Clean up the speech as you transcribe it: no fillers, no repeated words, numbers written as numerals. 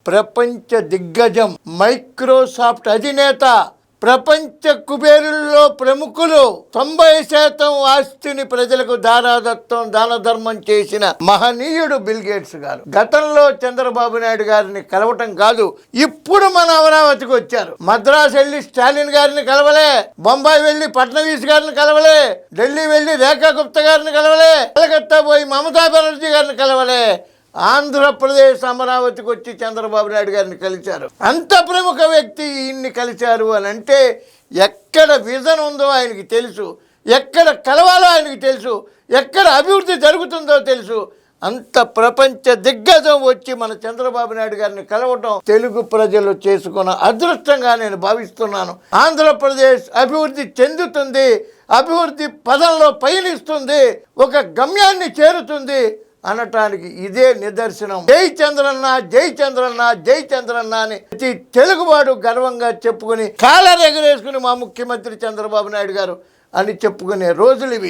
ప్రపంచ దిగ్గజం, మైక్రోసాఫ్ట్ అధినేత, ప్రపంచ కుబేరుల్లో ప్రముఖులు, 90% ఆస్తిని ప్రజలకు దాన ధర్మం చేసిన మహనీయుడు బిల్ గేట్స్ గారు గతంలో చంద్రబాబు నాయుడు గారిని కలవటం కాదు, ఇప్పుడు మన అమరావతికి వచ్చారు. మద్రాసు వెళ్ళి స్టాలిన్ గారిని కలవలే, బొంబాయి వెళ్ళి ఫడ్నవీస్ గారిని కలవలే, ఢిల్లీ వెళ్ళి రేఖా గుప్తా గారిని కలవలే, కలకత్తా పోయి మమతా బెనర్జీ గారిని కలవలే, ఆంధ్రప్రదేశ్ అమరావతికి వచ్చి చంద్రబాబు నాయుడు గారిని కలిశారు. అంత ప్రముఖ వ్యక్తి ఈయన్ని కలిశారు అని అంటే ఎక్కడ విజన్ ఉందో ఆయనకి తెలుసు, ఎక్కడ కలవాలో ఆయనకి తెలుసు, ఎక్కడ అభివృద్ధి జరుగుతుందో తెలుసు. అంత ప్రపంచ దిగ్గజం వచ్చి మన చంద్రబాబు నాయుడు గారిని కలవటం తెలుగు ప్రజలు చేసుకున్న అదృష్టంగా నేను భావిస్తున్నాను. ఆంధ్రప్రదేశ్ అభివృద్ధి చెందుతుంది, అభివృద్ధి పదంలో పయనిస్తుంది, ఒక గమ్యాన్ని చేరుతుంది అనటానికి ఇదే నిదర్శనం. జై చంద్రన్న, జై చంద్రన్న, జై చంద్రన్న అని ప్రతి తెలుగువాడు గర్వంగా చెప్పుకుని కాలర్ ఎగరేసుకుని మా ముఖ్యమంత్రి చంద్రబాబు నాయుడు గారు అని చెప్పుకునే రోజులు ఇవి.